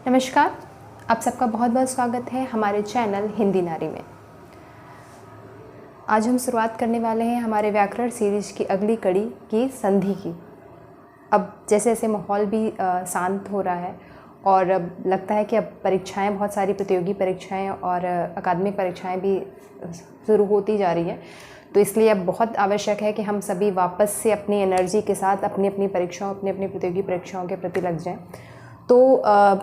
नमस्कार, आप सबका बहुत बहुत स्वागत है हमारे चैनल हिंदी नारी में। आज हम शुरुआत करने वाले हैं हमारे व्याकरण सीरीज की अगली कड़ी की संधि की। अब जैसे जैसे माहौल भी शांत हो रहा है और अब लगता है कि अब परीक्षाएं, बहुत सारी प्रतियोगी परीक्षाएं और अकादमिक परीक्षाएं भी शुरू होती जा रही हैं, तो इसलिए अब बहुत आवश्यक है कि हम सभी वापस से अपनी एनर्जी के साथ अपनी अपनी परीक्षाओं, अपनी अपनी प्रतियोगी परीक्षाओं के प्रति लग जाएं। तो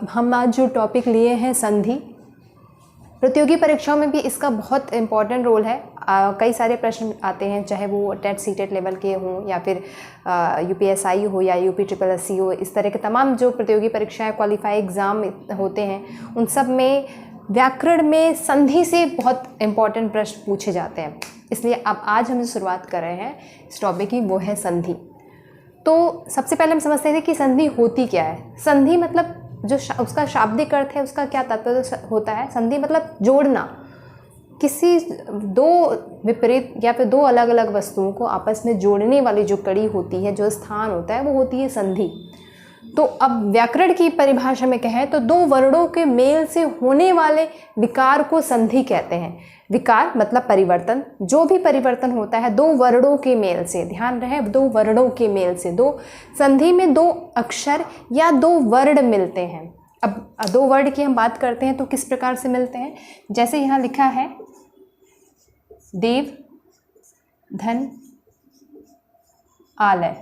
हम आज जो टॉपिक लिए हैं संधि, प्रतियोगी परीक्षाओं में भी इसका बहुत इम्पॉर्टेंट रोल है। कई सारे प्रश्न आते हैं, चाहे वो टेट सीटेट लेवल के हों या फिर यूपीएसआई हो या यूपीएससी हो। इस तरह के तमाम जो प्रतियोगी परीक्षाएं, क्वालिफाई एग्ज़ाम होते हैं, उन सब में व्याकरण में संधि से बहुत इम्पॉर्टेंट प्रश्न पूछे जाते हैं। इसलिए अब आज हम जो शुरुआत कर रहे हैं इस टॉपिक की, वो है संधि। तो सबसे पहले हम समझते हैं कि संधि होती क्या है। संधि मतलब जो उसका शाब्दिक अर्थ है, उसका क्या तात्पर्य होता है। संधि मतलब जोड़ना, किसी दो विपरीत या फिर दो अलग अलग वस्तुओं को आपस में जोड़ने वाली जो कड़ी होती है, जो स्थान होता है, वो होती है संधि। तो अब व्याकरण की परिभाषा में कहें तो दो वर्णों के मेल से होने वाले विकार को संधि कहते हैं। विकार मतलब परिवर्तन, जो भी परिवर्तन होता है दो वर्णों के मेल से, ध्यान रहे, दो वर्णों के मेल से, दो संधि में दो अक्षर या दो वर्ण मिलते हैं। अब दो वर्ण की हम बात करते हैं तो किस प्रकार से मिलते हैं, जैसे यहाँ लिखा है देव धन आलय।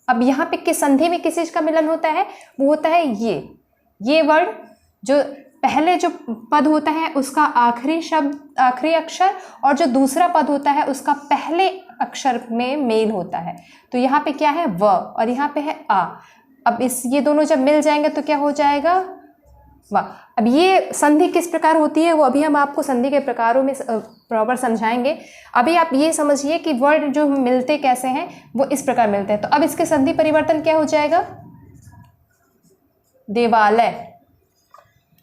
अब यहाँ पे किस संधि में किस चीज का मिलन होता है, वो होता है ये वर्ण, जो पहले जो पद होता है उसका आखिरी शब्द, आखिरी अक्षर, और जो दूसरा पद होता है उसका पहले अक्षर में मेल होता है। तो यहाँ पे क्या है, व, और यहाँ पे है आ। अब ये दोनों जब मिल जाएंगे तो क्या हो जाएगा, वाह। अब ये संधि किस प्रकार होती है, वो अभी हम आपको संधि के प्रकारों में प्रॉपर समझाएंगे। अभी आप ये समझिए कि वर्ड जो मिलते कैसे हैं, वो इस प्रकार मिलते हैं। तो अब इसके संधि परिवर्तन क्या हो जाएगा, देवालय।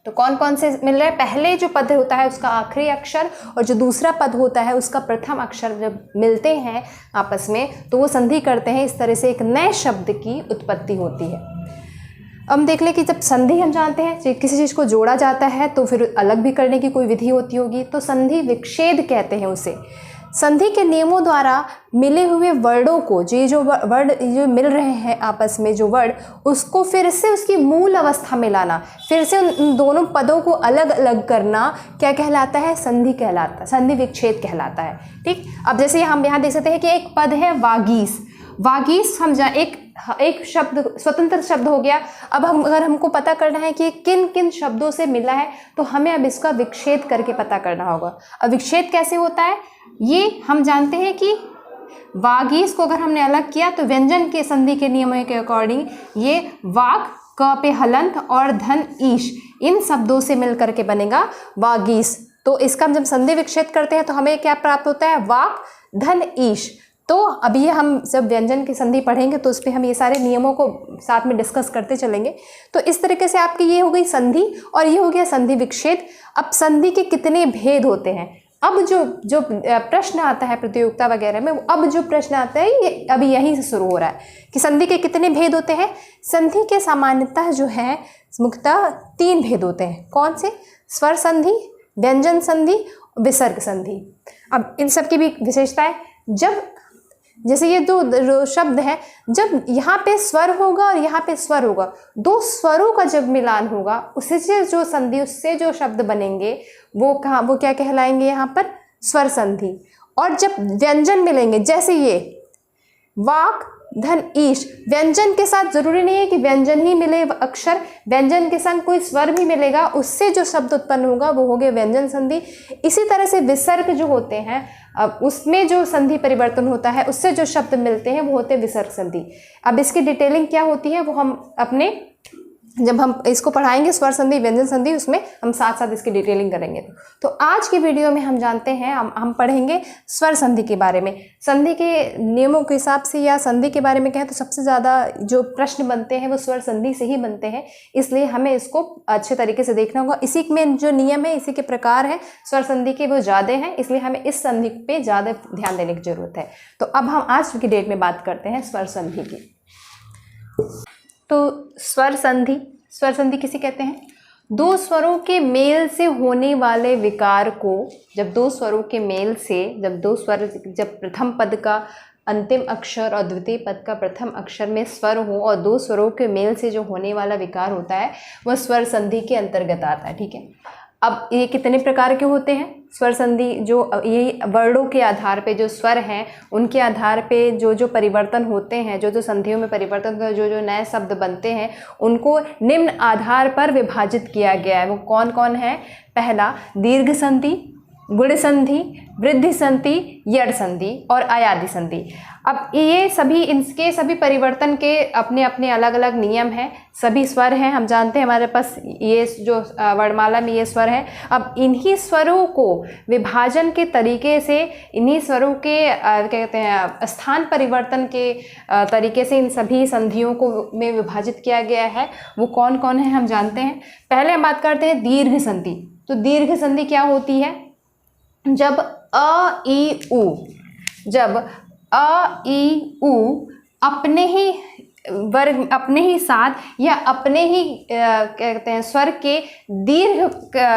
तो कौन कौन से मिल रहे हैं, पहले जो पद होता है उसका आखिरी अक्षर और जो दूसरा पद होता है उसका प्रथम अक्षर जब मिलते हैं आपस में तो वो संधि करते हैं। इस तरह से एक नए शब्द की उत्पत्ति होती है। हम देख लें कि जब संधि हम जानते हैं किसी चीज़ को जोड़ा जाता है तो फिर अलग भी करने की कोई विधि होती होगी, तो संधि विच्छेद कहते हैं उसे। संधि के नियमों द्वारा मिले हुए वर्णों को, जो वर्ण जो मिल रहे हैं आपस में जो वर्ण, उसको फिर से उसकी मूल अवस्था में लाना, फिर से उन दोनों पदों को अलग अलग करना क्या कहलाता है, संधि कहलाता है, संधि विच्छेद कहलाता है। ठीक, अब जैसे हम यहाँ देख सकते हैं कि एक पद है वागीस। वागीस हम एक शब्द स्वतंत्र शब्द हो गया। अब अगर हमको पता करना है कि किन किन शब्दों से मिला है तो हमें अब इसका विच्छेद करके पता करना होगा। अब विच्छेद कैसे होता है, ये हम जानते हैं कि वागीस को अगर हमने अलग किया तो व्यंजन के संधि के नियमों के अकॉर्डिंग ये वाग, क पे हलंत और धन ईश, इन शब्दों से मिल करके बनेगा वागीस। तो इसका जब संधि विच्छेद करते हैं तो हमें क्या प्राप्त होता है, वाग धन ईश। तो अभी हम जब व्यंजन की संधि पढ़ेंगे तो उस पर हम ये सारे नियमों को साथ में डिस्कस करते चलेंगे। तो इस तरीके से आपकी ये हो गई संधि और ये हो गया संधि विच्छेद। अब संधि के कितने भेद होते हैं, अब जो प्रश्न आता है प्रतियोगिता वगैरह में, अब जो प्रश्न आता है ये अभी यहीं से शुरू हो रहा है कि संधि के कितने भेद होते हैं। संधि के सामान्यतः जो है मुख्यतः 3 भेद होते हैं। कौन से, स्वर संधि, व्यंजन संधि, विसर्ग संधि। अब इन सब की भी विशेषताएं, जब जैसे ये दो शब्द हैं, जब यहाँ पे स्वर होगा और यहाँ पे स्वर होगा, दो स्वरों का जब मिलान होगा उससे जो संधि, उससे जो शब्द बनेंगे वो क्या कहलाएंगे, यहाँ पर स्वर संधि। और जब व्यंजन मिलेंगे, जैसे ये वाक धन ईश, व्यंजन के साथ जरूरी नहीं है कि व्यंजन ही मिले अक्षर, व्यंजन के संग कोई स्वर भी मिलेगा, उससे जो शब्द उत्पन्न होगा वो हो गया व्यंजन संधि। इसी तरह से विसर्ग जो होते हैं, अब उसमें जो संधि परिवर्तन होता है उससे जो शब्द मिलते हैं वो होते हैं विसर्ग संधि। अब इसकी डिटेलिंग क्या होती है वो हम अपने जब हम इसको पढ़ाएंगे स्वर संधि व्यंजन संधि, उसमें हम साथ साथ इसकी डिटेलिंग करेंगे। तो आज की वीडियो में हम जानते हैं, हम पढ़ेंगे स्वर संधि के बारे में। संधि के नियमों के हिसाब से या संधि के बारे में कहें तो सबसे ज़्यादा जो प्रश्न बनते हैं वो स्वर संधि से ही बनते हैं, इसलिए हमें इसको अच्छे तरीके से देखना होगा। इसी में जो नियम है, इसी के प्रकार हैं स्वर संधि के, वो ज़्यादा हैं, इसलिए हमें इस संधि पे ज़्यादा ध्यान देने की जरूरत है। तो अब हम आज की डेट में बात करते हैं स्वर संधि की। तो स्वर संधि, स्वर संधि किसे कहते हैं? दो स्वरों के मेल से होने वाले विकार को, जब दो स्वरों के मेल से, जब प्रथम पद का अंतिम अक्षर और द्वितीय पद का प्रथम अक्षर में स्वर हो और दो स्वरों के मेल से जो होने वाला विकार होता है वह स्वर संधि के अंतर्गत आता है। ठीक है, अब ये कितने प्रकार के होते हैं स्वर संधि? जो ये वर्णों के आधार पे जो स्वर हैं उनके आधार पे जो जो परिवर्तन होते हैं, जो जो संधियों में परिवर्तन होते हैं, जो जो नए शब्द बनते हैं, उनको निम्न आधार पर विभाजित किया गया है। वो कौन कौन है? पहला दीर्घ संधि, गुण संधि, वृद्धि संधि, यड़ संधि और अयादि संधि। अब ये सभी, इनके सभी परिवर्तन के अपने अपने अलग अलग नियम हैं। सभी स्वर हैं, हम जानते हैं हमारे पास ये जो वर्णमाला में ये स्वर है। अब इन्हीं स्वरों को विभाजन के तरीके से, इन्हीं स्वरों के क्या कहते हैं स्थान परिवर्तन के तरीके से इन सभी संधियों को में विभाजित किया गया है। वो कौन कौन है हम जानते हैं। पहले हम बात करते हैं दीर्घ संधि। तो दीर्घ संधि क्या होती है? जब अ ई उ, जब अ ई उ अपने ही वर्ग, अपने ही साथ या अपने ही क्या कहते हैं स्वर के दीर्घ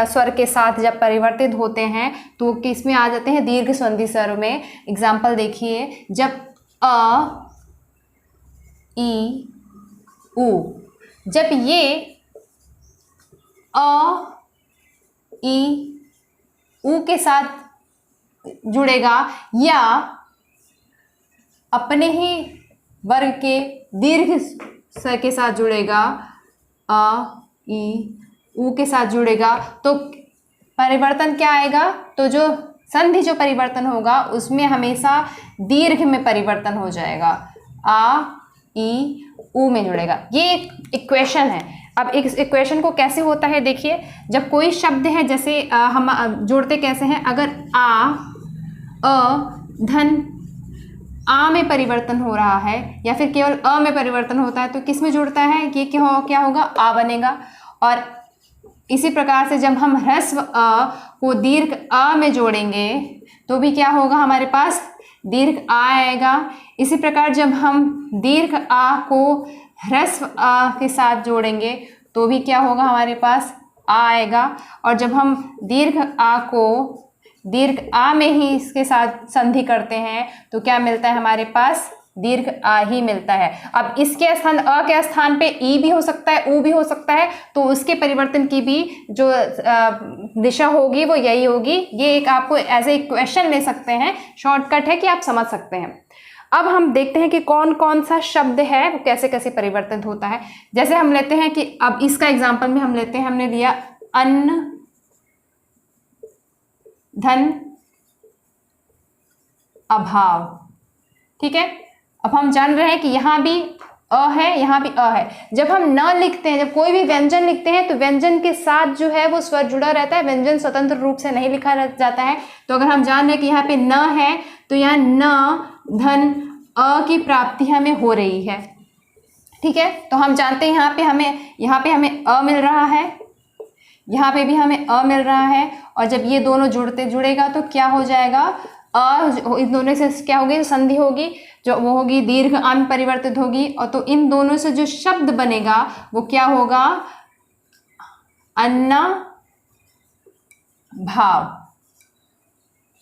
स्वर के साथ जब परिवर्तित होते हैं तो किस में आ जाते हैं? दीर्घ संधि स्वर में। एग्जाम्पल देखिए, जब अ ई उ, जब ये अ ई उ के साथ जुड़ेगा या अपने ही वर्ग के दीर्घ स्वर के साथ जुड़ेगा, अ ई उ के साथ जुड़ेगा, तो परिवर्तन क्या आएगा? तो जो संधि जो परिवर्तन होगा उसमें हमेशा दीर्घ में परिवर्तन हो जाएगा, आ ई उ में जुड़ेगा। ये एक इक्वेशन है। अब इस इक्वेशन को कैसे होता है देखिए, जब कोई शब्द है, जैसे हम जोड़ते कैसे हैं? अगर धन आ में परिवर्तन हो रहा है या फिर केवल अ में परिवर्तन होता है तो किस में जुड़ता है? ये क्या होगा? आ बनेगा। और इसी प्रकार से जब हम ह्रस्व अ को दीर्घ अ में जोड़ेंगे तो भी क्या होगा? हमारे पास दीर्घ आ आएगा। इसी प्रकार जब हम दीर्घ आ को ह्रस्व अ के साथ जोड़ेंगे तो भी क्या होगा? हमारे पास आ आएगा। और जब हम दीर्घ आ को दीर्घ आ में ही इसके साथ संधि करते हैं तो क्या मिलता है? हमारे पास दीर्घ आ ही मिलता है। अब इसके स्थान, अ के स्थान पे ई भी हो सकता है, उ भी हो सकता है, तो उसके परिवर्तन की भी जो दिशा होगी वो यही होगी। ये एक आपको एज ए क्वेश्चन ले सकते हैं, शॉर्टकट है कि आप समझ सकते हैं। अब हम देखते हैं कि कौन कौन सा शब्द है वो कैसे कैसे परिवर्तित होता है। जैसे हम लेते हैं कि अब इसका एग्जाम्पल में हम लेते हैं, हमने लिया अन्न, धन, अभाव। ठीक है, अब हम जान रहे हैं कि यहाँ भी अ है, यहाँ भी अ है। जब हम न लिखते हैं, जब कोई भी व्यंजन लिखते हैं तो व्यंजन के साथ जो है वो स्वर जुड़ा रहता है, व्यंजन स्वतंत्र रूप से नहीं लिखा जाता है। तो अगर हम जान रहे हैं कि यहाँ पे न है तो यहाँ न धन अ की प्राप्ति हमें हो रही है। ठीक है, तो हम जानते हैं यहाँ पे हमें अ मिल रहा है, यहाँ पे भी हमें अ मिल रहा है। और जब ये दोनों जुड़ेगा तो क्या हो जाएगा? अ, इन दोनों से क्या होगी? संधि होगी, जो वो होगी दीर्घ आ में परिवर्तित होगी। और तो इन दोनों से जो शब्द बनेगा वो क्या होगा? अन्ना भाव।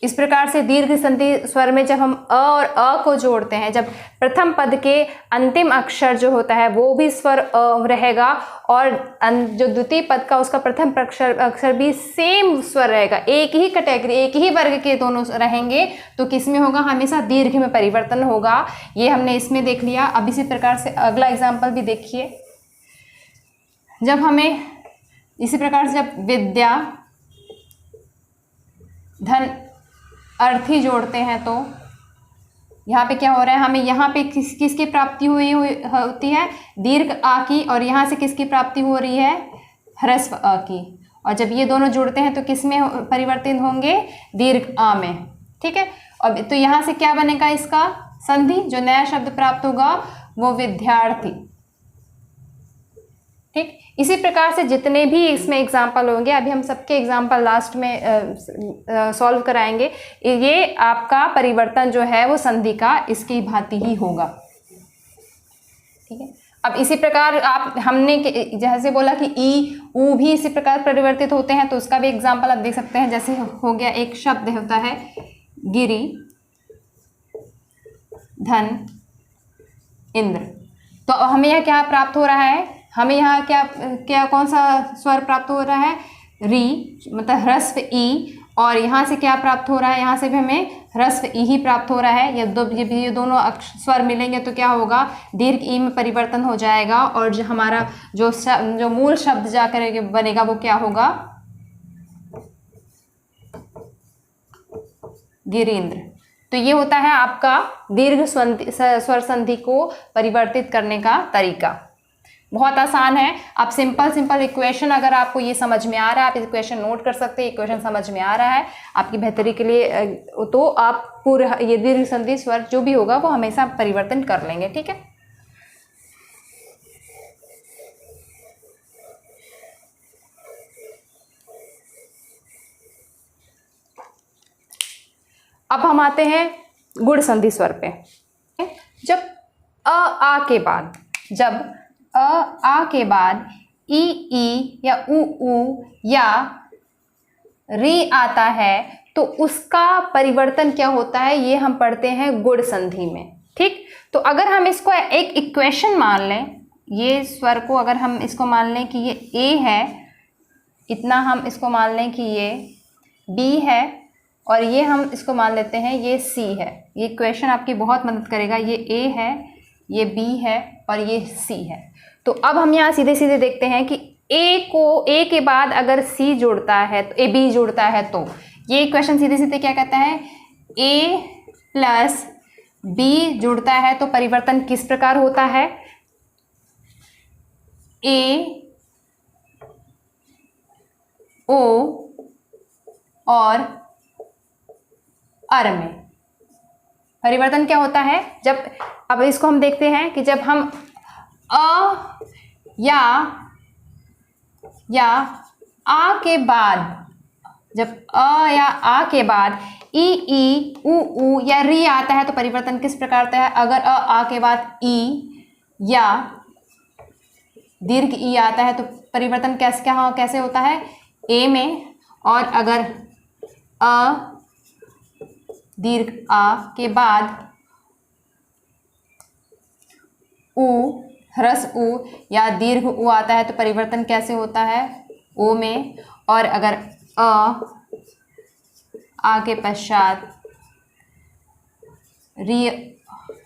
इस प्रकार से दीर्घ संधि स्वर में जब हम अ और अ को जोड़ते हैं, जब प्रथम पद के अंतिम अक्षर जो होता है वो भी स्वर अ रहेगा और जो द्वितीय पद का उसका प्रथम अक्षर भी सेम स्वर रहेगा, एक ही कैटेगरी, एक ही वर्ग के दोनों रहेंगे, तो किस में होगा? हमेशा दीर्घ में परिवर्तन होगा। ये हमने इसमें देख लिया। अब इसी प्रकार से अगला एग्जाम्पल भी देखिए। जब हमें इसी प्रकार से जब विद्या, धन, अर्थी जोड़ते हैं तो यहाँ पे क्या हो रहा है? हमें यहाँ पे किसकी प्राप्ति होती है? दीर्घ आ की। और यहाँ से किसकी प्राप्ति हो रही है? ह्रस्व अ की। और जब ये दोनों जुड़ते हैं तो किस में परिवर्तित होंगे? दीर्घ आ में। ठीक है, अब तो यहाँ से क्या बनेगा? इसका संधि, जो नया शब्द प्राप्त होगा वो विद्यार्थी। ठीक, इसी प्रकार से जितने भी इसमें एग्जाम्पल होंगे, अभी हम सबके एग्जाम्पल लास्ट में सॉल्व कराएंगे। ये आपका परिवर्तन जो है वो संधि का इसकी भांति ही होगा। ठीक है, अब इसी प्रकार आप हमने जैसे बोला कि ई ऊ भी इसी प्रकार परिवर्तित होते हैं, तो उसका भी एग्जाम्पल आप देख सकते हैं। जैसे हो गया एक शब्द होता है गिरी, धन, इंद्र। तो हमें यह क्या प्राप्त हो रहा है, हमें यहाँ क्या क्या कौन सा स्वर प्राप्त हो रहा है, री, मतलब ह्रस्व ई, और यहाँ से क्या प्राप्त हो रहा है, यहाँ से भी हमें ह्रस्व ई ही प्राप्त हो रहा है। ये दोनों स्वर मिलेंगे तो क्या होगा, दीर्घ ई में परिवर्तन हो जाएगा, और जो हमारा जो मूल शब्द जाकर बनेगा वो क्या होगा, गिरीन्द्र। तो ये होता है आपका दीर्घ स्वर संधि को परिवर्तित करने का तरीका। बहुत आसान है। आप सिंपल इक्वेशन, अगर आपको ये समझ में आ रहा है, आप इक्वेशन नोट कर सकते हैं, इक्वेशन समझ में आ रहा है आपकी बेहतरी के लिए, तो आप पूरा ये दीर्घ संधि स्वर जो भी होगा वो हमेशा परिवर्तन कर लेंगे। ठीक है, अब हम आते हैं गुण संधि स्वर पे। जब आ के बाद, जब आ के बाद ई या ऊ या री आता है तो उसका परिवर्तन क्या होता है, ये हम पढ़ते हैं गुण संधि में। ठीक, तो अगर हम इसको एक इक्वेशन मान लें, ये स्वर को अगर हम इसको मान लें कि ये ए है, इतना हम इसको मान लें कि ये बी है, और ये हम इसको मान लेते हैं ये सी है। ये इक्वेशन आपकी बहुत मदद करेगा। ये ए है, ये बी है और ये सी है। तो अब हम यहाँ सीधे सीधे देखते हैं कि ए के बाद अगर सी जुड़ता है तो ए बी जुड़ता है, तो ये इक्वेशन सीधे सीधे क्या कहता है, ए प्लस बी जुड़ता है तो परिवर्तन किस प्रकार होता है, ए ओ और अर में परिवर्तन क्या होता है। जब अब इसको हम देखते हैं कि जब हम अ या आ के बाद, जब अ या आ के बाद ई ऊ या री आता है तो परिवर्तन किस प्रकार होता है। अगर आ के बाद ई या दीर्घ ई आता है तो परिवर्तन कैसे होता है, ए में, और अगर अ दीर्घ आ के बाद ऊ, ह्रस्व ऊ या दीर्घ ऊ आता है तो परिवर्तन कैसे होता है, ओ में, और अगर आ के पश्चात री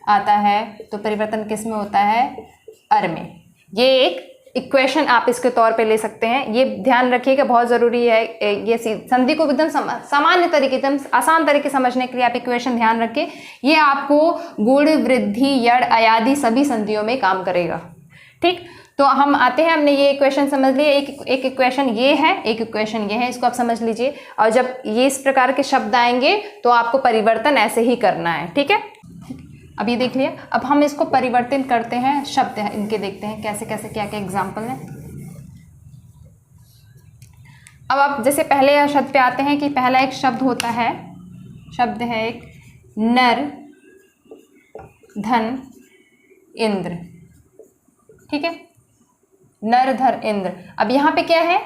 आता है तो परिवर्तन किस में होता है, अर में। ये एक इक्वेशन आप इसके तौर पे ले सकते हैं। ये ध्यान रखिएगा, बहुत ज़रूरी है। ये संधि को एकदम सामान्य तरीके, एकदम आसान तरीके समझने के लिए आप इक्वेशन ध्यान रखें। ये आपको गुण, वृद्धि, यड़, अयादि सभी संधियों में काम करेगा। ठीक, तो हम आते हैं, हमने ये इक्वेशन समझ लिए। एक इक्वेशन ये है, एक इक्वेशन ये है, इसको आप समझ लीजिए। और जब ये इस प्रकार के शब्द आएंगे तो आपको परिवर्तन ऐसे ही करना है। ठीक है, अब ये देख लिया। अब हम इसको परिवर्तन करते हैं, शब्द इनके देखते हैं कैसे कैसे क्या क्या एग्जाम्पल है। अब आप जैसे पहले शब्द पे आते हैं कि पहला एक शब्द होता है, शब्द है एक नर, धन, इंद्र। ठीक है, नर, धर, इंद्र। अब यहाँ पे क्या है,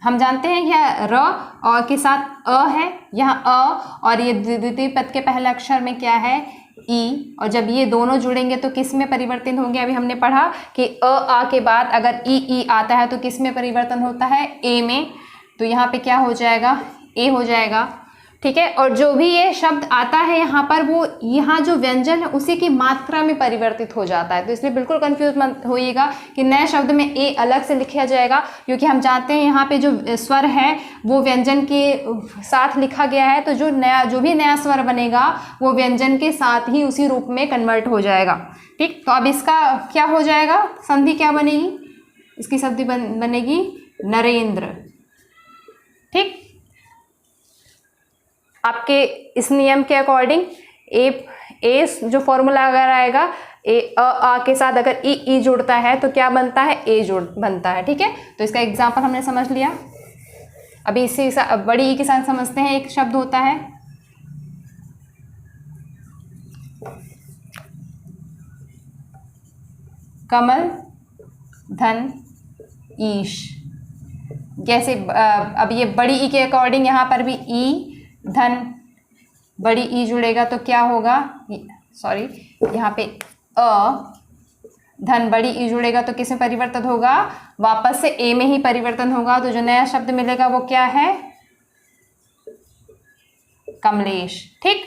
हम जानते हैं यह र और के साथ अ है, यहाँ अ, और ये द्वितीय पद के पहले अक्षर में क्या है, ई, और जब ये दोनों जुड़ेंगे तो किस में परिवर्तन होंगे। अभी हमने पढ़ा कि आ के बाद अगर ई आता है तो किस में परिवर्तन होता है, ए में। तो यहाँ पे क्या हो जाएगा, ए हो जाएगा। ठीक है, और जो भी ये शब्द आता है यहाँ पर, वो यहाँ जो व्यंजन है उसी की मात्रा में परिवर्तित हो जाता है। तो इसलिए बिल्कुल कंफ्यूज मत होइएगा कि नए शब्द में ए अलग से लिखा जाएगा, क्योंकि हम जानते हैं यहाँ पे जो स्वर है वो व्यंजन के साथ लिखा गया है। तो जो भी नया स्वर बनेगा वो व्यंजन के साथ ही उसी रूप में कन्वर्ट हो जाएगा। ठीक, तो अब इसका क्या हो जाएगा, संधि क्या बनेगी, इसकी संधि बनेगी नरेंद्र। ठीक, आपके इस नियम के अकॉर्डिंग ए जो फॉर्मूला अगर आएगा, आ के साथ अगर ई जुड़ता है तो क्या बनता है, ए बनता है। ठीक है, तो इसका एग्जांपल हमने समझ लिया। अभी इसी बड़ी ई के साथ समझते हैं। एक शब्द होता है कमल धन ईश। जैसे अब ये बड़ी ई के अकॉर्डिंग यहाँ पर भी ई धन बड़ी ई जुड़ेगा तो क्या होगा, सॉरी यहाँ पे अ धन बड़ी ई जुड़ेगा तो किस में परिवर्तन होगा, वापस से ए में ही परिवर्तन होगा। तो जो नया शब्द मिलेगा वो क्या है, कमलेश। ठीक,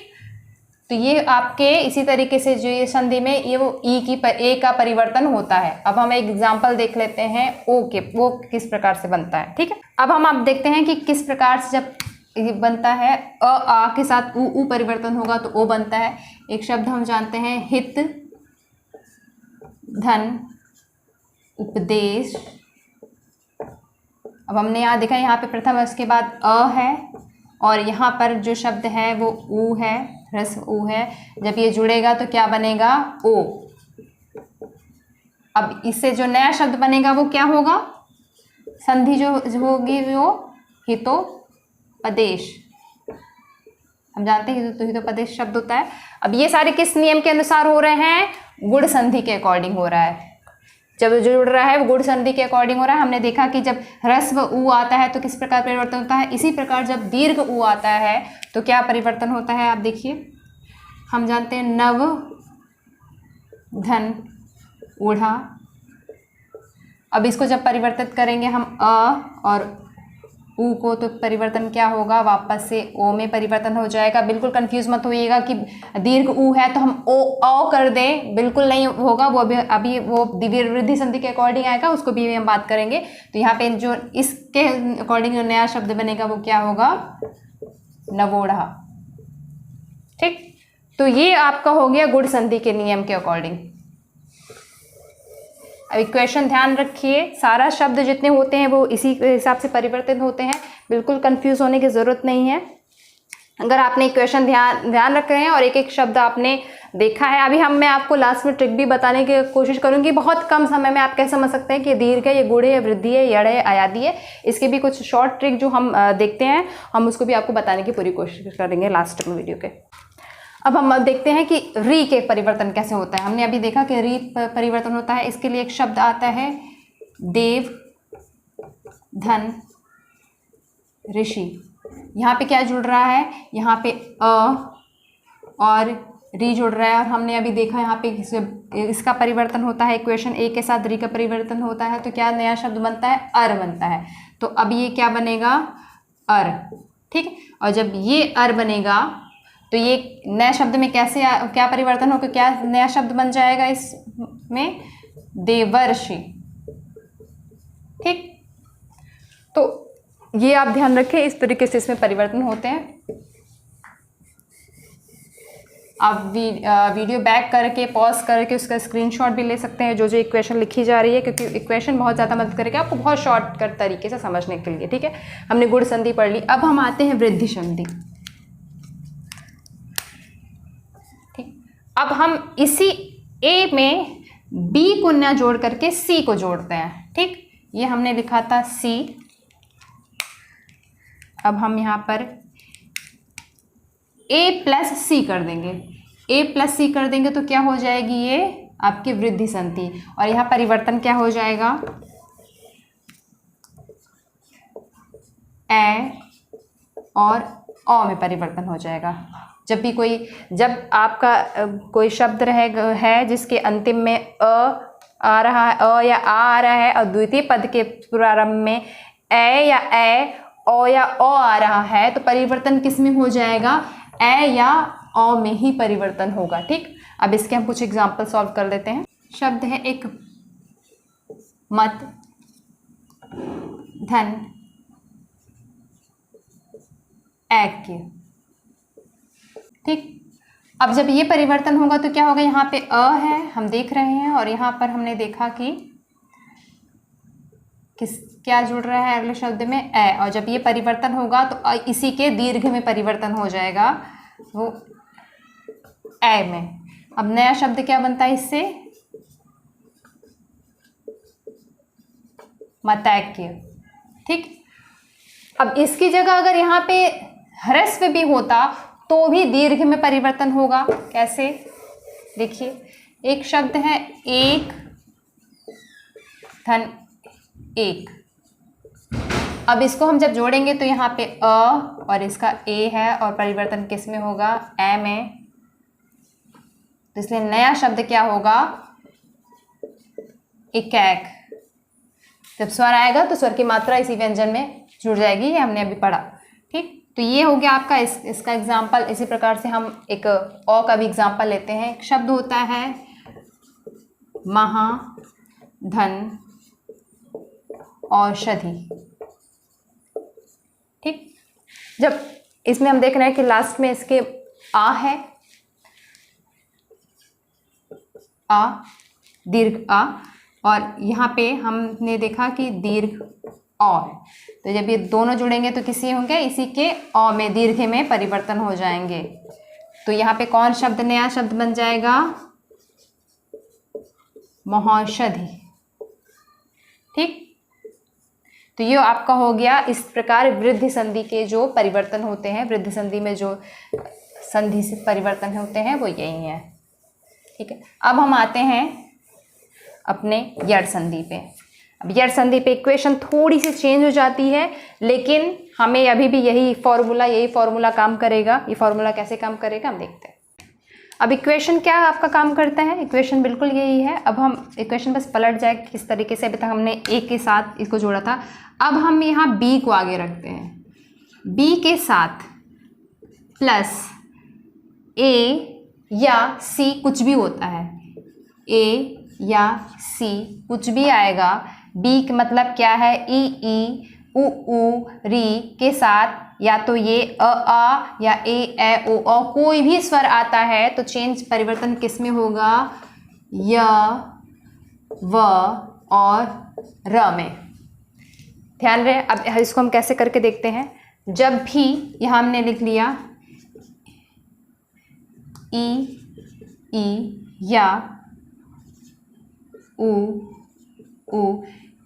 तो ये आपके इसी तरीके से जो ये संधि में ये वो ई की ए का परिवर्तन होता है। अब हम एक एग्जांपल देख लेते हैं ओ के, वो किस प्रकार से बनता है। ठीक है, अब हम आप देखते हैं कि किस प्रकार से जब ये बनता है, अ आ के साथ ऊ परिवर्तन होगा तो ओ बनता है। एक शब्द हम जानते हैं हित धन उपदेश। अब हमने यहाँ देखा यहाँ पे प्रथम है, उसके बाद अ है और यहाँ पर जो शब्द है वो ऊ है, ह्रस्व ऊ है। जब ये जुड़ेगा तो क्या बनेगा, ओ। अब इससे जो नया शब्द बनेगा वो क्या होगा, संधि जो होगी वो हितोपदेश। हम जानते हैं हितोपदेश शब्द होता है। अब ये सारे किस नियम के अनुसार हो रहे हैं, गुण संधि के अकॉर्डिंग हो रहा है। जब जुड़ रहा है वो गुण संधि के अकॉर्डिंग हो रहा है। हमने देखा कि जब ह्रस्व ऊ आता है तो किस प्रकार परिवर्तन होता है, इसी प्रकार जब दीर्घ ऊ आता है तो क्या परिवर्तन होता है। आप देखिए, हम जानते हैं नव धन ऊढ़ा। अब इसको जब परिवर्तित करेंगे हम अ और ऊ को तो परिवर्तन क्या होगा, वापस से ओ में परिवर्तन हो जाएगा। बिल्कुल कंफ्यूज मत होइएगा कि दीर्घ ऊ है तो हम ओ औ कर दें, बिल्कुल नहीं होगा। वो अभी वो वृद्धि संधि के अकॉर्डिंग आएगा, उसको भी हम बात करेंगे। तो यहाँ पे जो इसके अकॉर्डिंग जो नया शब्द बनेगा वो क्या होगा, नवोढ़ा। ठीक, तो ये आपका हो गया गुण संधि के नियम के अकॉर्डिंग। अब इक्वेशन ध्यान रखिए, सारा शब्द जितने होते हैं वो इसी के हिसाब से परिवर्तित होते हैं, बिल्कुल कंफ्यूज होने की ज़रूरत नहीं है। अगर आपने इक्वेशन ध्यान रख रहे हैं और एक एक शब्द आपने देखा है, अभी मैं आपको लास्ट में ट्रिक भी बताने की कोशिश करूंगी। बहुत कम समय में आप कैसे समझ सकते हैं कि दीर्घ है, ये गुण है, वृद्धि है, यड़ है, अयादि है। इसके भी कुछ शॉर्ट ट्रिक जो हम देखते हैं, हम उसको भी आपको बताने की पूरी कोशिश करेंगे लास्ट में वीडियो के। अब हम देखते हैं कि री के परिवर्तन कैसे होता है। हमने अभी देखा कि री परिवर्तन होता है, इसके लिए एक शब्द आता है देव धन ऋषि। यहाँ पे क्या जुड़ रहा है, यहाँ पे अ और री जुड़ रहा है। और हमने अभी देखा यहाँ पे इसका परिवर्तन होता है, इक्वेशन ए के साथ री का परिवर्तन होता है तो क्या नया शब्द बनता है, अर बनता है। तो अब ये क्या बनेगा, अर। ठीक, और जब ये अर बनेगा तो ये नए शब्द में कैसे क्या परिवर्तन होकर क्या नया शब्द बन जाएगा, इसमें देवर्षि। ठीक, तो ये आप ध्यान रखें, इस तरीके से इसमें परिवर्तन होते हैं। आप वीडियो बैक करके पॉज करके उसका स्क्रीनशॉट भी ले सकते हैं जो जो इक्वेशन लिखी जा रही है, क्योंकि इक्वेशन बहुत ज़्यादा मदद करेगा आपको बहुत शॉर्टकट तरीके से समझने के लिए। ठीक है, हमने गुण संधि पढ़ ली। अब हम आते हैं वृद्धि संधि। अब हम इसी ए में बी को न जोड़ करके सी को जोड़ते हैं। ठीक, ये हमने लिखा था सी। अब हम यहाँ पर ए प्लस सी कर देंगे। ए प्लस सी कर देंगे तो क्या हो जाएगी, ये आपकी वृद्धि संधि। और यहाँ परिवर्तन क्या हो जाएगा, ए और अ में परिवर्तन हो जाएगा। जब आपका कोई शब्द है जिसके अंतिम में अ आ रहा है, अ या आ रहा है, और द्वितीय पद के प्रारंभ में ए या ए, ओ या ओ आ रहा है, तो परिवर्तन किस में हो जाएगा, ए या ओ में ही परिवर्तन होगा। ठीक, अब इसके हम कुछ एग्जाम्पल सॉल्व कर लेते हैं। शब्द है एक मत धन ऐक्य। ठीक, अब जब ये परिवर्तन होगा तो क्या होगा, यहाँ पे अ है हम देख रहे हैं, और यहाँ पर हमने देखा कि क्या जुड़ रहा है अगले शब्द में, ए। और जब ये परिवर्तन होगा तो इसी के दीर्घ में परिवर्तन हो जाएगा, वो ए में। अब नया शब्द क्या बनता है इससे, मतैक्य। ठीक, अब इसकी जगह अगर यहाँ पे ह्रस्व भी होता तो भी दीर्घ में परिवर्तन होगा। कैसे, देखिए, एक शब्द है एक धन 1। अब इसको हम जब जोड़ेंगे तो यहाँ पे अ और इसका ए है और परिवर्तन किस में होगा, ए में। तो इसलिए नया शब्द क्या होगा, इकैक। जब स्वर आएगा तो स्वर की मात्रा इसी व्यंजन में जुड़ जाएगी, ये हमने अभी पढ़ा। ठीक, तो ये हो गया आपका इसका एग्जाम्पल। इसी प्रकार से हम एक और का भी एग्जाम्पल लेते हैं। एक शब्द होता है महाधन औषधि। ठीक, जब इसमें हम देख रहे हैं कि लास्ट में इसके आ है, आ दीर्घ आ, और यहाँ पे हमने देखा कि दीर्घ और। तो जब ये दोनों जुड़ेंगे तो किसी होंगे, इसी के अ में दीर्घ में परिवर्तन हो जाएंगे। तो यहाँ पे कौन शब्द नया शब्द बन जाएगा, महौषधि। ठीक, तो ये आपका हो गया। इस प्रकार वृद्धि संधि के जो परिवर्तन होते हैं, वृद्धि संधि में जो संधि से परिवर्तन होते हैं वो यही है। ठीक है, अब हम आते हैं अपने यड़ संधि पे। अब यड़ संधि पे इक्वेशन थोड़ी सी चेंज हो जाती है, लेकिन हमें अभी भी यही फॉर्मूला काम करेगा। ये फॉर्मूला कैसे काम करेगा हम देखते हैं। अब इक्वेशन क्या आपका काम करता है, इक्वेशन बिल्कुल यही है। अब हम इक्वेशन बस पलट जाए किस तरीके से। अभी तक हमने ए के साथ इसको जोड़ा था, अब हम यहाँ बी को आगे रखते हैं। बी के साथ प्लस ए या सी कुछ भी होता है, ए या सी कुछ भी आएगा। बी का मतलब क्या है, ई उ री के साथ या तो ये आ या ए ओ कोई भी स्वर आता है तो चेंज परिवर्तन किस में होगा, य व और र में। ध्यान रहे। अब इसको हम कैसे करके देखते हैं। जब भी यहाँ हमने लिख लिया ई या उ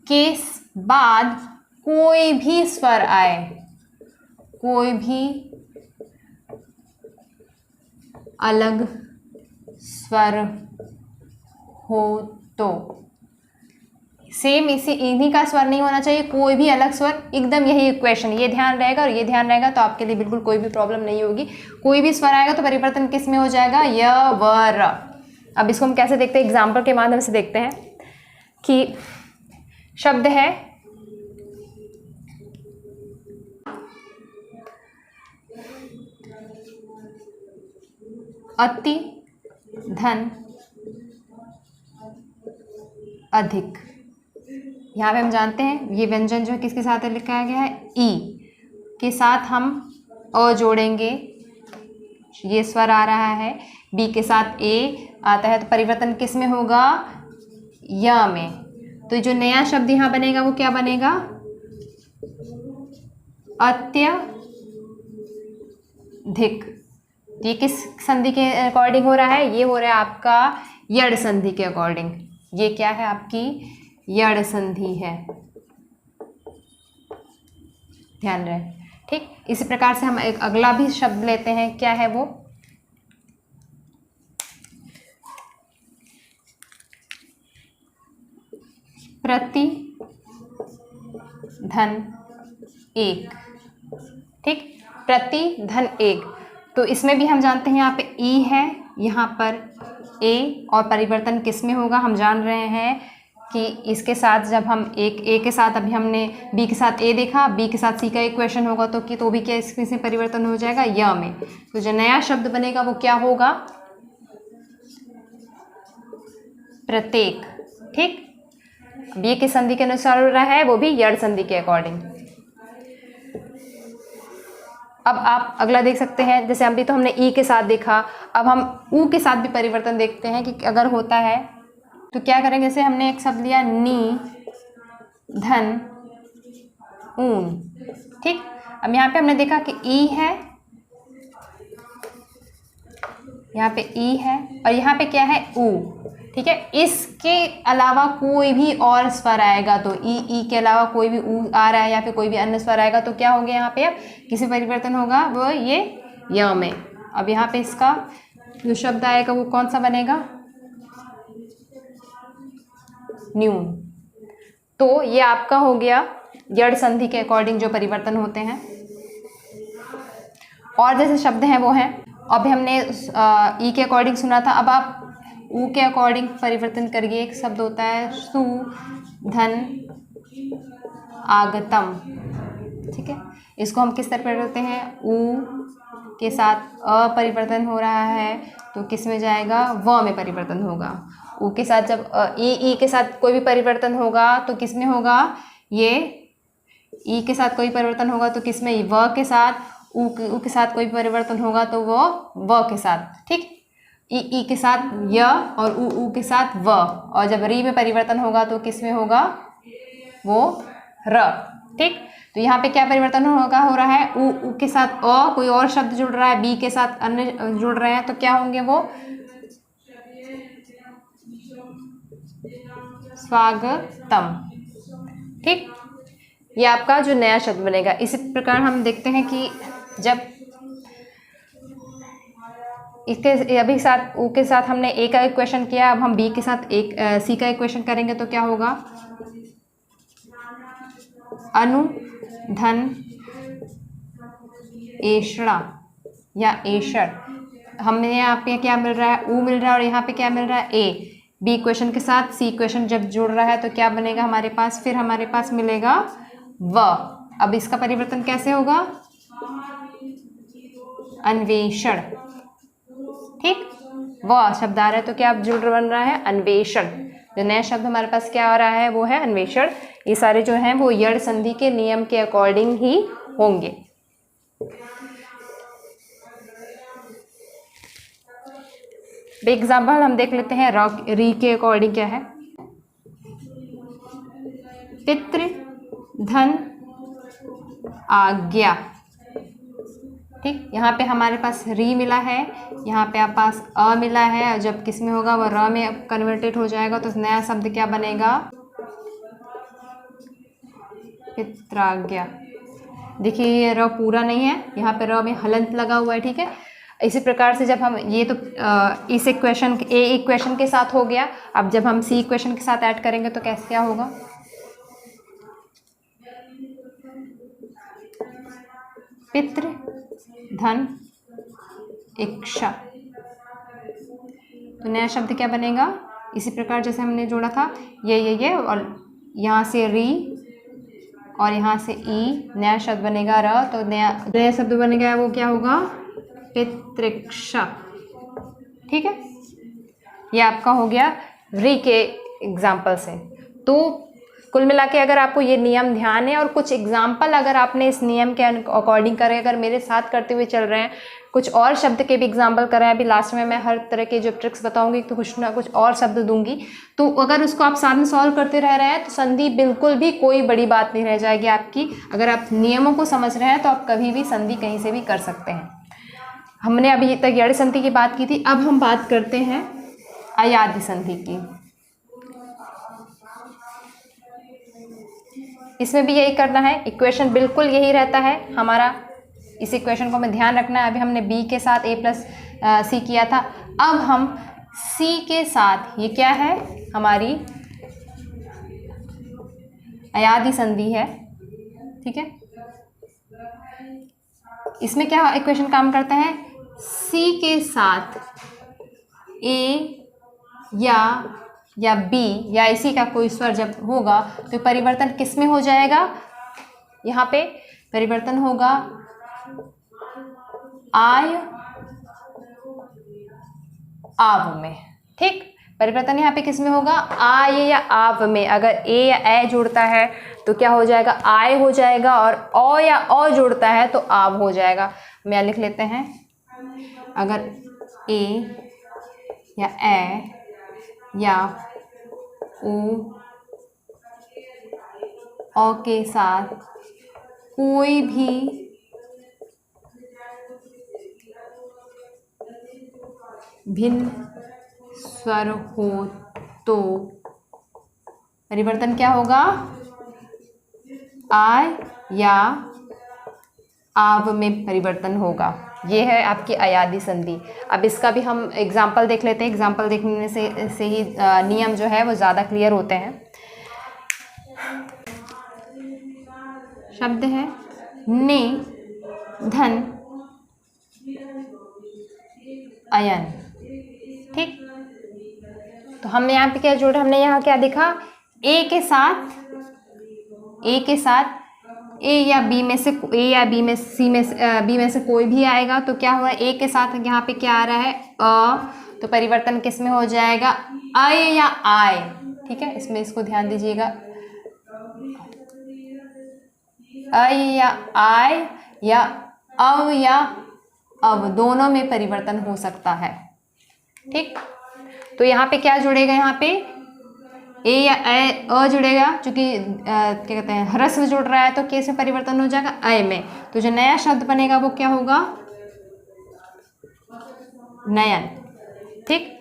के बाद कोई भी स्वर आए, कोई भी अलग स्वर हो तो सेम इन्हीं का स्वर नहीं होना चाहिए, कोई भी अलग स्वर, एकदम यही इक्वेशन। ये ध्यान रहेगा और ये ध्यान रहेगा तो आपके लिए बिल्कुल कोई भी प्रॉब्लम नहीं होगी। कोई भी स्वर आएगा तो परिवर्तन किस में हो जाएगा, य व र। अब इसको हम कैसे देखते हैं, एग्जाम्पल के माध्यम से देखते हैं कि शब्द है अति धन अधिक। यहाँ पे हम जानते हैं ये व्यंजन जो है किसके साथ लिखा गया है, ई के साथ हम अ जोड़ेंगे, ये स्वर आ रहा है। बी के साथ ए आता है तो परिवर्तन किस में होगा, य में। तो जो नया शब्द यहाँ बनेगा वो क्या बनेगा, अत्यधिक। ये किस संधि के अकॉर्डिंग हो रहा है, ये हो रहा है आपका यड़ संधि के अकॉर्डिंग। ये क्या है, आपकी यड़ संधि है, ध्यान रहे। ठीक, इसी प्रकार से हम एक अगला भी शब्द लेते हैं। क्या है वो, प्रति धन एक। ठीक, प्रति धन एक। तो इसमें भी हम जानते हैं यहाँ पे ई है, यहाँ पर ए, और परिवर्तन किस में होगा हम जान रहे हैं कि इसके साथ जब हम एक ए के साथ, अभी हमने बी के साथ ए देखा, बी के साथ सी का इक्वेशन होगा तो भी क्या इसमें परिवर्तन हो जाएगा, य में। तो जो नया शब्द बनेगा वो क्या होगा, प्रत्येक। ठीक, अब ये किस संधि के अनुसार हो रहा है, वो भी यड़ संधि के अकॉर्डिंग। अब आप अगला देख सकते हैं, जैसे अभी तो हमने ई के साथ देखा, अब हम ऊ के साथ भी परिवर्तन देखते हैं कि अगर होता है तो क्या करेंगे। जैसे हमने एक शब्द लिया नी धन ऊन। ठीक, अब यहाँ पे हमने देखा कि ई है, यहाँ पे ई है और यहाँ पे क्या है, ऊ। ठीक है, इसके अलावा कोई भी और स्वर आएगा तो ई के अलावा कोई भी ऊ आ रहा है या फिर कोई भी अन्य स्वर आएगा तो क्या हो गया, यहाँ पे अब किसी परिवर्तन होगा, वो ये य में। अब यहाँ पे इसका जो शब्द आएगा वो कौन सा बनेगा, न्यून। तो ये आपका हो गया यड़ संधि के अकॉर्डिंग जो परिवर्तन होते हैं। और जैसे शब्द हैं वो हैं, अभी हमने ई के अकॉर्डिंग सुना था, अब आप ऊ के अकॉर्डिंग परिवर्तन करिए। एक शब्द होता है सु धन आगतम, ठीक है, इसको हम किस तरह करते हैं, ऊ के साथ अ परिवर्तन हो रहा है तो किस में जाएगा, व में परिवर्तन होगा। ऊ के साथ जब ई के साथ कोई भी परिवर्तन होगा तो किस में होगा, ये ई के साथ कोई परिवर्तन होगा तो किस में, व के साथ। ऊ के साथ कोई परिवर्तन होगा तो वो व के साथ, ठीक। ई के साथ य और ऊ के साथ व, और जब री में परिवर्तन होगा तो किस में होगा, वो र, ठीक। तो यहाँ पे क्या परिवर्तन होगा, हो रहा है ऊ के साथ अ कोई और शब्द जुड़ रहा है, बी के साथ अन्य जुड़ रहे हैं, तो क्या होंगे वो स्वागतम, ठीक। ये आपका जो नया शब्द बनेगा। इसी प्रकार हम देखते हैं कि जब इसके अभी साथ ऊ के साथ हमने ए का इक्वेशन किया, अब हम बी के साथ सी का इक्वेशन करेंगे तो क्या होगा, अनु धन एषणा या एषण। हमने यहाँ पे क्या मिल रहा है, ऊ मिल रहा है, और यहाँ पे क्या मिल रहा है, ए। बी इक्वेशन के साथ सी इक्वेशन जब जुड़ रहा है तो क्या बनेगा हमारे पास, फिर हमारे पास मिलेगा व। अब इसका परिवर्तन कैसे होगा, अन्वेषण, ठीक। व शब्द आ रहा है तो क्या जुड़ बन रहा है, अन्वेषण। जो नया शब्द हमारे पास क्या आ रहा है वो है अन्वेषण। ये सारे जो हैं वो यड़ संधि के नियम के अकॉर्डिंग ही होंगे। एग्जाम्पल हम देख लेते हैं, री के अकॉर्डिंग क्या है, पितृ धन आज्ञा, ठीक। यहाँ पे हमारे पास री मिला है, यहाँ पे आप पास अ मिला है, और जब किस में होगा वो र में कन्वर्टेड हो जाएगा तो नया शब्द क्या बनेगा, पित्राज्ञा। देखिए ये र पूरा नहीं है, यहाँ पे र में हलंत लगा हुआ है, ठीक है। इसी प्रकार से जब हम ये तो इस इक्वेशन ए इक्वेशन के साथ हो गया, अब जब हम सी इक्वेशन के साथ ऐड करेंगे तो कैसे क्या होगा, पितृ धन इक्षा। तो नया शब्द क्या बनेगा, इसी प्रकार जैसे हमने जोड़ा था ये और यहाँ से री और यहाँ से ई, नया शब्द बनेगा र, तो नया शब्द बनेगा वो क्या होगा, पितृक्षा, ठीक है। ये आपका हो गया री के एग्जाम्पल से। तो कुल मिला के अगर आपको ये नियम ध्यान है और कुछ एग्जाम्पल अगर आपने इस नियम के अकॉर्डिंग करे, अगर मेरे साथ करते हुए चल रहे हैं, कुछ और शब्द के भी एग्जाम्पल करें, अभी लास्ट में मैं हर तरह के जो ट्रिक्स बताऊंगी तो कुछ ना कुछ और शब्द दूंगी, तो अगर उसको आप साथ में सॉल्व करते रह रहे हैं तो संधि बिल्कुल भी कोई बड़ी बात नहीं रह जाएगी आपकी। अगर आप नियमों को समझ रहे हैं तो आप कभी भी संधि कहीं से भी कर सकते हैं। हमने अभी तक यड़ संधि की बात की थी, अब हम बात करते हैं अयादि संधि की। इसमें भी यही करना है, इक्वेशन बिल्कुल यही रहता है हमारा, इस इक्वेशन को हमें ध्यान रखना है। अभी हमने बी के साथ ए प्लस सी किया था, अब हम सी के साथ, ये क्या है हमारी अयादि संधि है, ठीक है। इसमें क्या इक्वेशन काम करता है, सी के साथ ए या बी या इसी का कोई स्वर जब होगा तो परिवर्तन किस में हो जाएगा, यहाँ पे परिवर्तन होगा आय आव में, ठीक। परिवर्तन यहाँ पे किस में होगा, आय या आव में। अगर ए या ए जुड़ता है तो क्या हो जाएगा, आय हो जाएगा, और औ या औ जुड़ता है तो आव हो जाएगा। मैं लिख लेते हैं, अगर ए या ए या ऊ औ के साथ कोई भी भिन्न स्वर हो तो परिवर्तन क्या होगा, आय या आव में परिवर्तन होगा। ये है आपकी अयादि संधि। अब इसका भी हम एग्जाम्पल देख लेते हैं, एग्जाम्पल देखने से ही नियम जो है वो ज़्यादा क्लियर होते हैं। शब्द है ने धन अयन। ठीक, तो हमने यहाँ पे क्या जोड़ा, हमने यहाँ क्या देखा, ए के साथ ए या बी में से बी में से कोई भी आएगा तो क्या हुआ, ए के साथ यहाँ पे क्या आ रहा है अ, तो परिवर्तन किस में हो जाएगा, अय या आय। ठीक है, इसमें इसको ध्यान दीजिएगा, अय या आय या अव या अव, दोनों में परिवर्तन हो सकता है। ठीक, तो यहाँ पे क्या जुड़ेगा, यहाँ पे ए या अ जुड़ेगा, क्योंकि क्या कहते हैं ह्रस्व जुड़ रहा है तो कैसे परिवर्तन हो जाएगा, अय में। तो जो नया शब्द बनेगा वो क्या होगा, नयन। ठीक,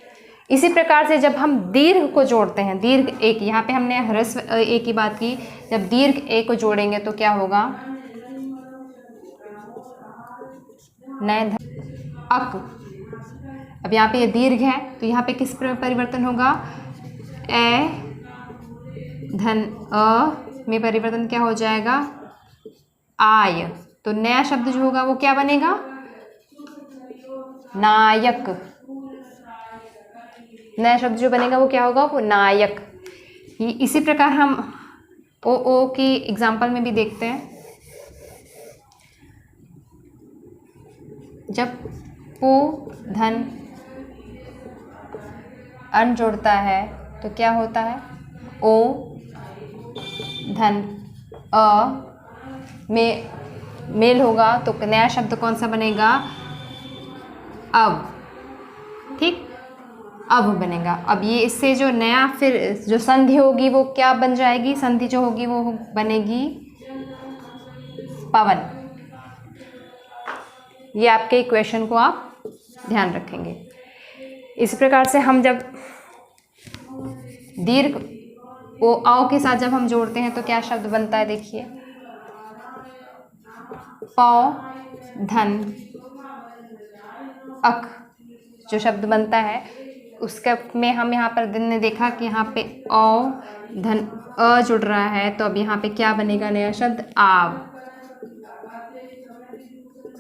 इसी प्रकार से जब हम दीर्घ को जोड़ते हैं, दीर्घ एक, यहाँ पे हमने ह्रस्व ए की बात की, जब दीर्घ ए को जोड़ेंगे तो क्या होगा, नए धन अक। अब यहाँ पे ये दीर्घ है तो यहाँ पे किस परिवर्तन होगा, ए धन अ में परिवर्तन क्या हो जाएगा, आय। तो नया शब्द जो होगा वो क्या बनेगा, नायक। नया शब्द जो बनेगा वो क्या होगा, वो नायक। इसी प्रकार हम ओ की एग्जाम्पल में भी देखते हैं, जब पो धन अन जोड़ता है तो क्या होता है, ओ धन अ में मेल होगा तो नया शब्द कौन सा बनेगा, अब। ठीक, अब बनेगा। अब ये इससे जो नया फिर जो संधि होगी वो क्या बन जाएगी, संधि जो होगी वो बनेगी पवन। ये आपके इक्वेशन को आप ध्यान रखेंगे। इस प्रकार से हम जब दीर्घ ओ आओ के साथ जब हम जोड़ते हैं तो क्या शब्द बनता है, देखिए, पौ धन अक जो शब्द बनता है उसका में हम यहाँ पर दिन ने देखा कि यहाँ पे औ धन अ जुड़ रहा है, तो अब यहाँ पे क्या बनेगा, नया शब्द आव।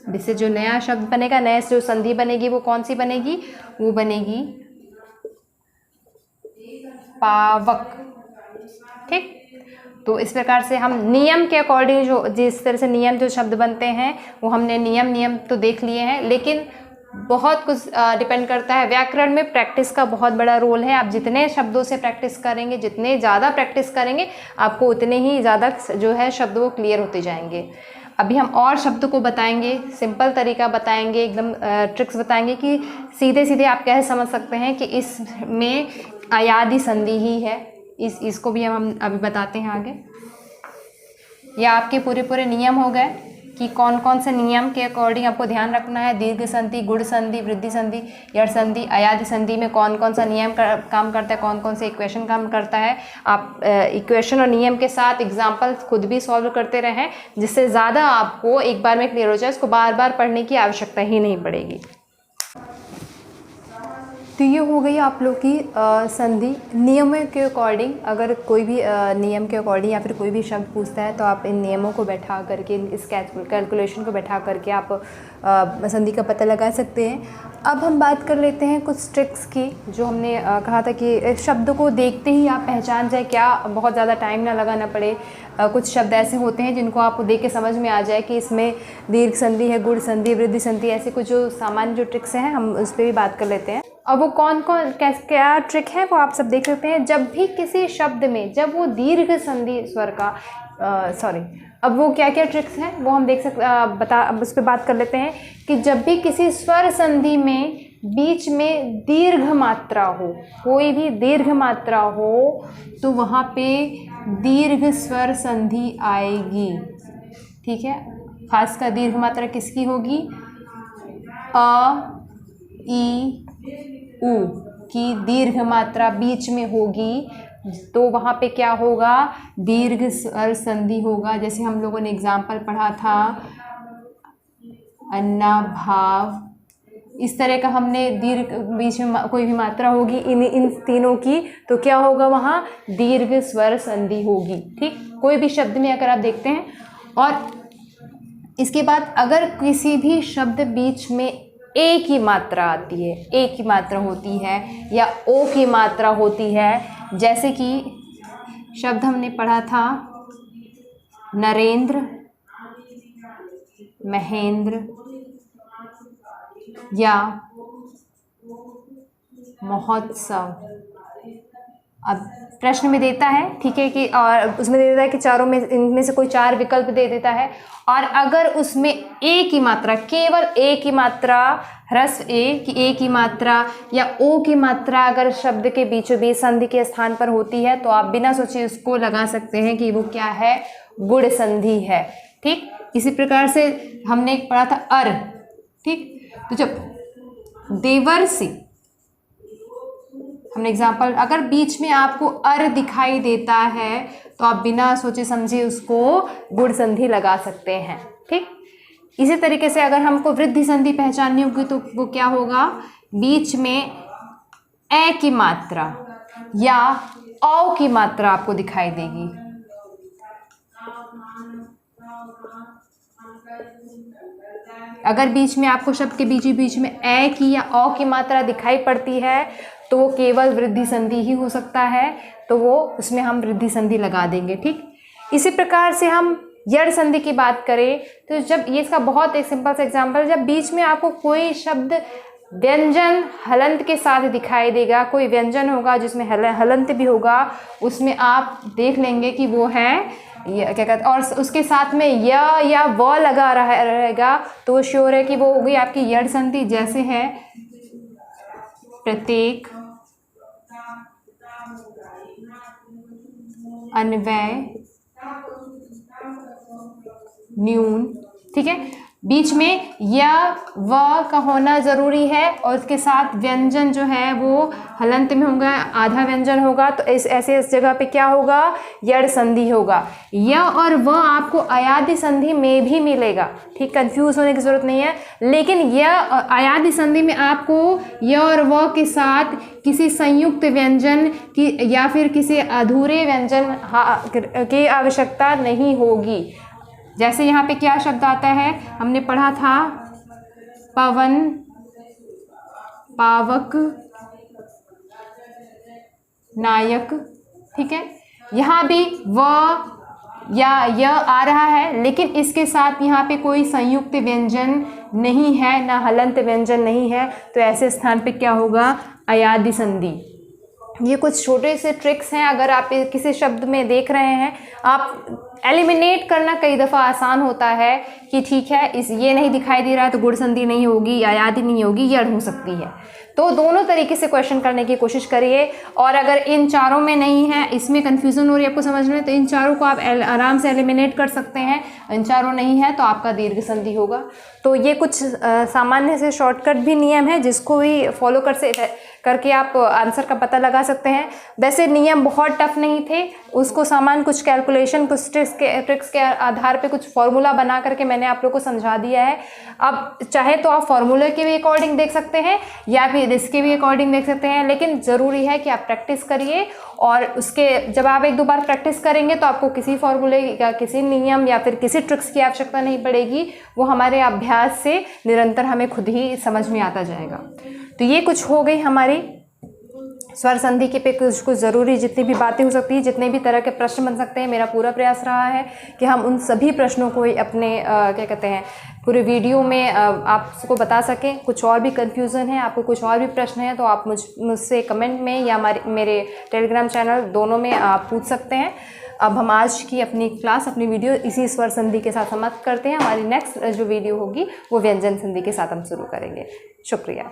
जिससे जो नया शब्द बनेगा, नए से जो संधि बनेगी वो कौन सी बनेगी, वो बनेगी पावक। ठीक, तो इस प्रकार से हम नियम के अकॉर्डिंग जो जिस तरह से नियम जो शब्द बनते हैं वो हमने नियम तो देख लिए हैं, लेकिन बहुत कुछ डिपेंड करता है। व्याकरण में प्रैक्टिस का बहुत बड़ा रोल है। आप जितने शब्दों से प्रैक्टिस करेंगे, जितने ज़्यादा प्रैक्टिस करेंगे, आपको उतने ही ज़्यादा जो है शब्द वो क्लियर होते जाएंगे। अभी हम और शब्द को बताएंगे, सिंपल तरीका बताएंगे, एकदम ट्रिक्स बताएंगे कि सीधे सीधे आप कैसे समझ सकते हैं कि इसमें अयादि संधि ही है। इसको भी हम अभी बताते हैं आगे। ये आपके पूरे नियम हो गए कि कौन कौन से नियम के अकॉर्डिंग आपको ध्यान रखना है। दीर्घ संधि, गुण संधि, वृद्धि संधि, यड़ संधि, अयादि संधि में कौन कौन सा नियम काम करता है, कौन कौन से इक्वेशन काम करता है। आप इक्वेशन और नियम के साथ एग्जाम्पल खुद भी सॉल्व करते रहें, जिससे ज़्यादा आपको एक बार में क्लियर हो जाए, उसको बार बार पढ़ने की आवश्यकता ही नहीं पड़ेगी। तो ये हो गई आप लोग की संधि। नियमों के अकॉर्डिंग अगर कोई भी नियम के अकॉर्डिंग या फिर कोई भी शब्द पूछता है तो आप इन नियमों को बैठा करके, इस कैलकुलेशन को बैठा करके आप संधि का पता लगा सकते हैं। अब हम बात कर लेते हैं कुछ ट्रिक्स की, जो हमने कहा था कि शब्द को देखते ही आप पहचान जाए, क्या बहुत ज़्यादा टाइम ना लगाना पड़े। कुछ शब्द ऐसे होते हैं जिनको आपको देख के समझ में आ जाए कि इसमें दीर्घ संधि है, गुण संधि, वृद्धि संधि, ऐसे कुछ जो सामान्य जो ट्रिक्स हैं हम उस पर भी बात कर लेते हैं। अब वो कौन क्या ट्रिक है वो आप सब देख सकते हैं। जब भी किसी शब्द में जब वो दीर्घ संधि स्वर का अब वो क्या क्या ट्रिक्स हैं वो हम देख सकते अब उस पर बात कर लेते हैं कि जब भी किसी स्वर संधि में बीच में दीर्घ मात्रा हो, कोई भी दीर्घ मात्रा हो, तो वहाँ पे दीर्घ स्वर संधि आएगी। ठीक है, खासकर दीर्घ मात्रा किसकी होगी, अ, ई, उ की दीर्घ मात्रा बीच में होगी, तो वहाँ पे क्या होगा, दीर्घ स्वर संधि होगा। जैसे हम लोगों ने एग्जाम्पल पढ़ा था, अन्ना, भाव, इस तरह का हमने दीर्घ बीच में कोई भी मात्रा होगी इन तीनों की, तो क्या होगा, वहाँ दीर्घ स्वर संधि होगी। ठीक, कोई भी शब्द में अगर आप देखते हैं और इसके बाद अगर किसी भी शब्द बीच में ए की मात्रा आती है, ए की मात्रा होती है या ओ की मात्रा होती है, जैसे कि शब्द हमने पढ़ा था नरेंद्र, महेंद्र या महोत्सव। अब प्रश्न में देता है, ठीक है, कि और उसमें दे देता है कि चारों में इनमें से कोई 4 विकल्प दे देता है, और अगर उसमें ए की मात्रा, केवल ए की मात्रा, ह्रस्व ए की ए की मात्रा या ओ की मात्रा अगर शब्द के बीचों बीच संधि के स्थान पर होती है तो आप बिना सोचे उसको लगा सकते हैं कि वो क्या है, गुण संधि है। ठीक, इसी प्रकार से हमने एक पढ़ा था अर। ठीक, तो जब देवर्षि, हमने एग्जाम्पल, अगर बीच में आपको अर दिखाई देता है तो आप बिना सोचे समझे उसको गुण संधि लगा सकते हैं। ठीक, इसी तरीके से अगर हमको वृद्धि संधि पहचाननी होगी तो वो क्या होगा, बीच में ए की मात्रा या औ की मात्रा आपको दिखाई देगी। अगर बीच में आपको शब्द के बीच में ए की या औ की मात्रा दिखाई पड़ती है तो वो केवल वृद्धि संधि ही हो सकता है, तो वो उसमें हम वृद्धि संधि लगा देंगे। ठीक, इसी प्रकार से हम यड़ संधि की बात करें तो जब ये इसका बहुत एक सिंपल सा एग्जांपल, जब बीच में आपको कोई शब्द व्यंजन हलंत के साथ दिखाई देगा, कोई व्यंजन होगा जिसमें हलंत भी होगा, उसमें आप देख लेंगे कि वो है क्या कहते हैं, और उसके साथ में या व लगा रहेगा तो वो श्योर है कि वो होगी आपकी यड़ संधि। जैसे है प्रत्येक, अन्वय, न्यून। ठीक है, बीच में या व का होना जरूरी है और उसके साथ व्यंजन जो है वो हलंत में होगा, आधा व्यंजन होगा, तो इस जगह पे क्या होगा, यड़ संधि होगा। य और व आपको अयादि संधि में भी मिलेगा। ठीक, कंफ्यूज होने की जरूरत नहीं है, लेकिन यह अयादि संधि में आपको य और व के साथ किसी संयुक्त व्यंजन की या फिर किसी अधूरे व्यंजन की आवश्यकता नहीं होगी। जैसे यहाँ पे क्या शब्द आता है, हमने पढ़ा था पवन, पावक, नायक। ठीक है, यहाँ भी व या य आ रहा है, लेकिन इसके साथ यहाँ पे कोई संयुक्त व्यंजन नहीं है, ना हलंत व्यंजन नहीं है, तो ऐसे स्थान पे क्या होगा, अयादि संधि। ये कुछ छोटे से ट्रिक्स हैं, अगर आप किसी शब्द में देख रहे हैं, आप एलिमिनेट करना कई दफ़ा आसान होता है कि ठीक है ये नहीं दिखाई दे रहा है तो गुण संधि नहीं होगी, अयादि नहीं होगी, यड़ हो सकती है। तो दोनों तरीके से क्वेश्चन करने की कोशिश करिए, और अगर इन चारों में नहीं है, इसमें कन्फ्यूज़न हो रही है आपको समझ में, तो इन चारों को आप आराम से एलिमिनेट कर सकते हैं। इन चारों नहीं है तो आपका दीर्घ संधि होगा। तो ये कुछ सामान्य से शॉर्टकट भी नियम है जिसको भी फॉलो करके आप आंसर का पता लगा सकते हैं। वैसे नियम बहुत टफ नहीं थे, उसको सामान्य कुछ कैलकुलेशन, कुछ ट्रिक्स के आधार पे कुछ फॉर्मूला बना करके मैंने आप लोग को समझा दिया है। अब चाहे तो आप फॉर्मूले के भी अकॉर्डिंग देख सकते हैं या फिर इसके भी अकॉर्डिंग देख सकते हैं, लेकिन ज़रूरी है कि आप प्रैक्टिस करिए, और उसके जब आप 1-2 बार प्रैक्टिस करेंगे तो आपको किसी फॉर्मूले या किसी नियम या फिर किसी ट्रिक्स की आवश्यकता नहीं पड़ेगी, वो हमारे अभ्यास से निरंतर हमें खुद ही समझ में आता जाएगा। तो ये कुछ हो गई हमारी स्वर संधि के पे कुछ ज़रूरी जितनी भी बातें हो सकती हैं, जितने भी तरह के प्रश्न बन सकते हैं। मेरा पूरा प्रयास रहा है कि हम उन सभी प्रश्नों को अपने क्या कहते हैं पूरे वीडियो में आपको बता सकें। कुछ और भी कन्फ्यूज़न है, आपको कुछ और भी प्रश्न है तो आप मुझसे कमेंट में या मेरे टेलीग्राम चैनल दोनों में आप पूछ सकते हैं। अब हम आज की अपनी क्लास, अपनी वीडियो इसी स्वर संधि के साथ समाप्त करते हैं। हमारी नेक्स्ट जो वीडियो होगी वो व्यंजन संधि के साथ हम शुरू करेंगे। शुक्रिया।